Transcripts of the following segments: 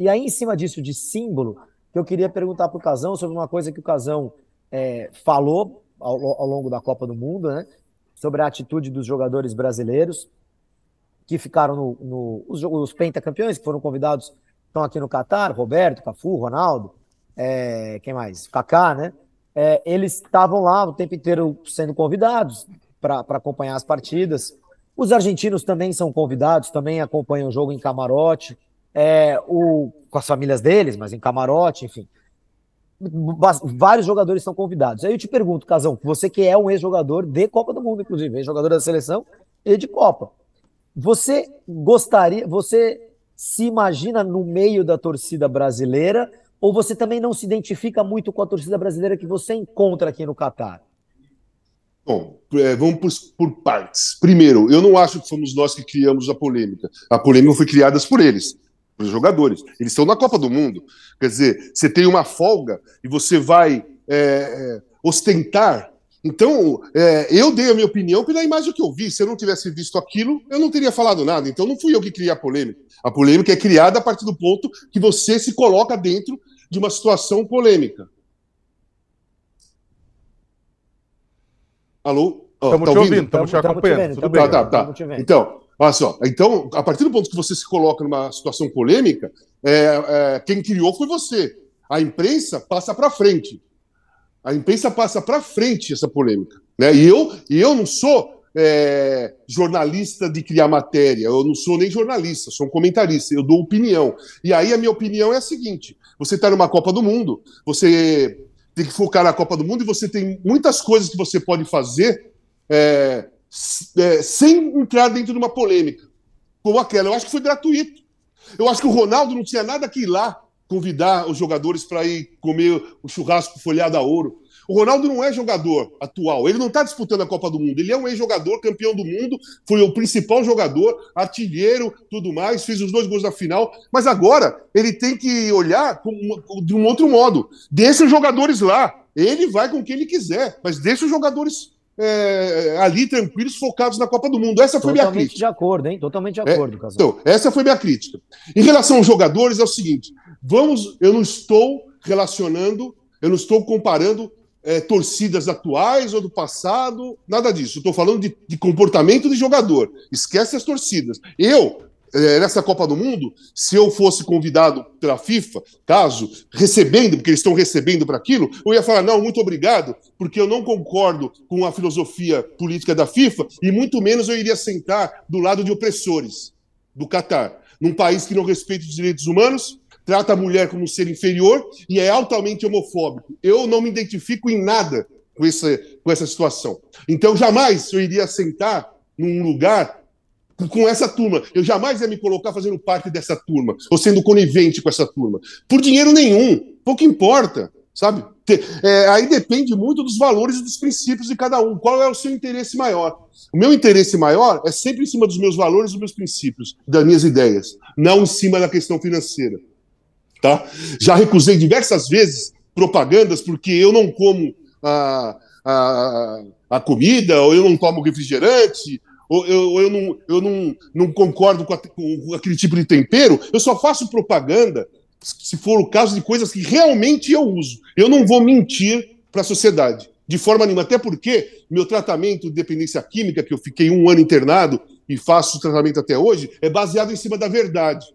E aí, em cima disso de símbolo, que eu queria perguntar para o Casão sobre uma coisa que o Casão falou ao longo da Copa do Mundo, né? Sobre a atitude dos jogadores brasileiros que ficaram os pentacampeões, que foram convidados, estão aqui no Catar, Roberto, Cafu, Ronaldo, quem mais? Kaká, né? Eles estavam lá o tempo inteiro sendo convidados para acompanhar as partidas. Os argentinos também são convidados, também acompanham o jogo em camarote, com as famílias deles, mas em camarote, enfim. Vários jogadores são convidados. Aí eu te pergunto, Casão, você que é um ex-jogador de Copa do Mundo, inclusive, ex-jogador da seleção e de Copa. Você se imagina no meio da torcida brasileira ou você também não se identifica muito com a torcida brasileira que você encontra aqui no Catar? Bom, vamos por partes. Primeiro, eu não acho que fomos nós que criamos a polêmica. A polêmica foi criada por eles, por jogadores. Eles estão na Copa do Mundo. Quer dizer, você tem uma folga e você vai ostentar. Então, eu dei a minha opinião pela imagem que eu vi. Se eu não tivesse visto aquilo, eu não teria falado nada. Então, não fui eu que criei a polêmica. A polêmica é criada a partir do ponto que você se coloca dentro de uma situação polêmica. Alô? Estamos Tá te ouvindo? ouvindo, estamos te acompanhando. Tudo bem. Tá. Então, olha só. Então, a partir do ponto que você se coloca numa situação polêmica, quem criou foi você. A imprensa passa para frente. A imprensa passa para frente essa polêmica. Né? E eu não sou jornalista de criar matéria. Eu não sou nem jornalista, sou um comentarista. Eu dou opinião. E aí a minha opinião é a seguinte. Você está numa Copa do Mundo, você tem que focar na Copa do Mundo e você tem muitas coisas que você pode fazer sem entrar dentro de uma polêmica, como aquela. Eu acho que foi gratuito. Eu acho que o Ronaldo não tinha nada que ir lá convidar os jogadores para ir comer o churrasco folhado a ouro. O Ronaldo não é jogador atual, ele não está disputando a Copa do Mundo, ele é um ex-jogador, campeão do mundo, foi o principal jogador, artilheiro, tudo mais, fez os 2 gols da final, mas agora ele tem que olhar de um outro modo. Deixa os jogadores lá, ele vai com quem ele quiser, mas deixa os jogadores ali tranquilos, focados na Copa do Mundo. Essa foi minha crítica. Totalmente de acordo, hein? Totalmente de acordo, Casal. Então, essa foi minha crítica. Em relação aos jogadores, é o seguinte, eu não estou relacionando, eu não estou comparando torcidas atuais ou do passado, nada disso. Eu estou falando de comportamento de jogador. Esquece as torcidas. Nessa Copa do Mundo, se eu fosse convidado pela FIFA, recebendo, porque eles estão recebendo para aquilo, eu ia falar, não, muito obrigado, porque eu não concordo com a filosofia política da FIFA e muito menos eu iria sentar do lado de opressores do Catar, num país que não respeita os direitos humanos, trata a mulher como um ser inferior e é altamente homofóbico. Eu não me identifico em nada com essa situação. Então, jamais eu iria sentar num lugar com essa turma. Eu jamais ia me colocar fazendo parte dessa turma, ou sendo conivente com essa turma. Por dinheiro nenhum. Pouco importa, sabe? Aí depende muito dos valores e dos princípios de cada um. Qual é o seu interesse maior? O meu interesse maior é sempre em cima dos meus valores, dos meus princípios, das minhas ideias, não em cima da questão financeira. Tá? Já recusei diversas vezes propagandas porque eu não como a comida, ou eu não tomo refrigerante, ou eu não concordo com aquele tipo de tempero. Eu só faço propaganda se for o caso de coisas que realmente eu uso. Eu não vou mentir para a sociedade, de forma nenhuma. Até porque meu tratamento de dependência química, que eu fiquei 1 ano internado e faço tratamento até hoje, é baseado em cima da verdade.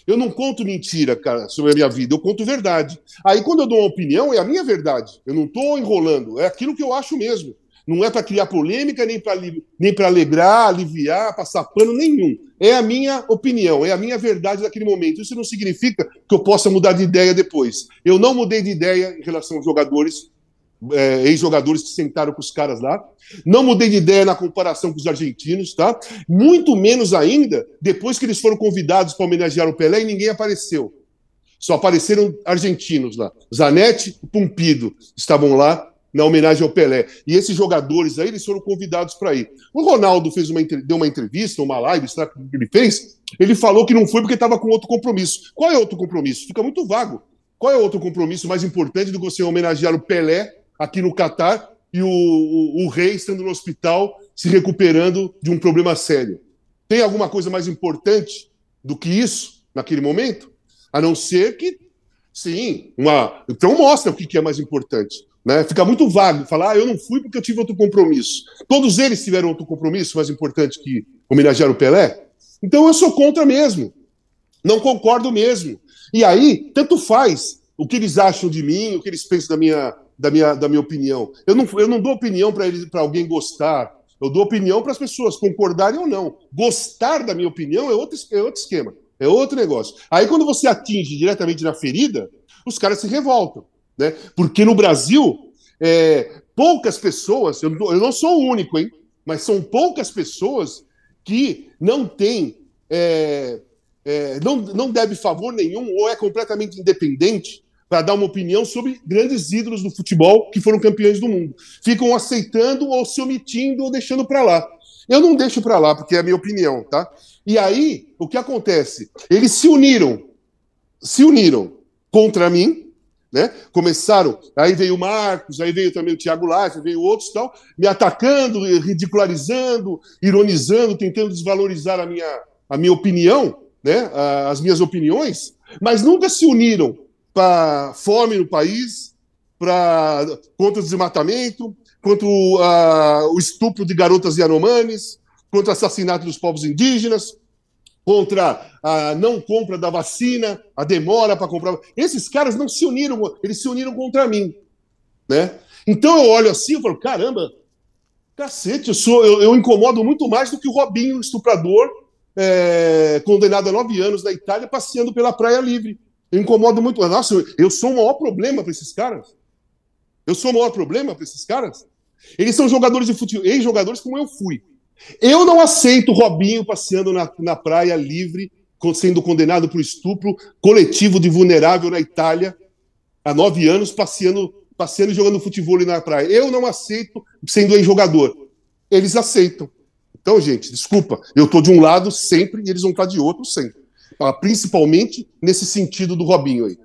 Eu não conto mentira, cara, sobre a minha vida, eu conto verdade. Aí, quando eu dou uma opinião, é a minha verdade. Eu não estou enrolando, é aquilo que eu acho mesmo. Não é para criar polêmica, nem para alegrar, aliviar, passar pano nenhum. É a minha opinião, é a minha verdade naquele momento. Isso não significa que eu possa mudar de ideia depois. Eu não mudei de ideia em relação aos jogadores, ex-jogadores que sentaram com os caras lá. Não mudei de ideia na comparação com os argentinos, tá? Muito menos ainda depois que eles foram convidados para homenagear o Pelé e ninguém apareceu. Só apareceram argentinos lá. Zanetti e Pumpido estavam lá na homenagem ao Pelé. E esses jogadores aí, eles foram convidados para ir. O Ronaldo deu uma entrevista, uma live, sabe o que ele fez? Ele falou que não foi porque estava com outro compromisso. Qual é outro compromisso? Fica muito vago. Qual é outro compromisso mais importante do que você homenagear o Pelé aqui no Catar e o rei estando no hospital se recuperando de um problema sério? Tem alguma coisa mais importante do que isso naquele momento? A não ser que, sim, então mostra o que é mais importante. Né? Fica muito vago falar, eu não fui porque eu tive outro compromisso. Todos eles tiveram outro compromisso mais importante que homenagear o Pelé. Então eu sou contra mesmo. Não concordo mesmo. E aí, tanto faz o que eles acham de mim, o que eles pensam da minha opinião. Eu não dou opinião para alguém gostar. Eu dou opinião para as pessoas concordarem ou não. Gostar da minha opinião é outro esquema. É outro negócio. Aí, quando você atinge diretamente na ferida, os caras se revoltam. Né? Porque no Brasil, poucas pessoas, eu não sou o único, hein? Mas são poucas pessoas que não têm, não deve favor nenhum ou é completamente independente para dar uma opinião sobre grandes ídolos do futebol que foram campeões do mundo. Ficam aceitando ou se omitindo ou deixando para lá. Eu não deixo para lá, porque é a minha opinião, tá? E aí, o que acontece? Eles se uniram contra mim, né? Começaram, aí veio o Marcos, aí veio também o Thiago Leifert, veio outros tal, me atacando, ridicularizando, ironizando, tentando desvalorizar a minha opinião, né? As minhas opiniões, mas nunca se uniram para fome no país, contra o desmatamento, contra o estupro de garotas yanomamis, contra o assassinato dos povos indígenas, contra a não compra da vacina, a demora para comprar. Esses caras não se uniram, eles se uniram contra mim. Né? Então eu olho assim e falo, caramba, cacete, eu incomodo muito mais do que o Robinho, estuprador, condenado a 9 anos na Itália, passeando pela praia livre. Eu incomodo muito. Nossa, eu sou o maior problema para esses caras. Eu sou o maior problema para esses caras. Eles são jogadores de futebol, ex-jogadores como eu fui. Eu não aceito o Robinho passeando na praia livre, sendo condenado por estupro coletivo de vulnerável na Itália, há 9 anos, passeando e jogando futebol na praia. Eu não aceito sendo ex-jogador. Eles aceitam. Então, gente, desculpa, eu estou de um lado sempre e eles vão estar de outro sempre. Principalmente nesse sentido do Robinho aí.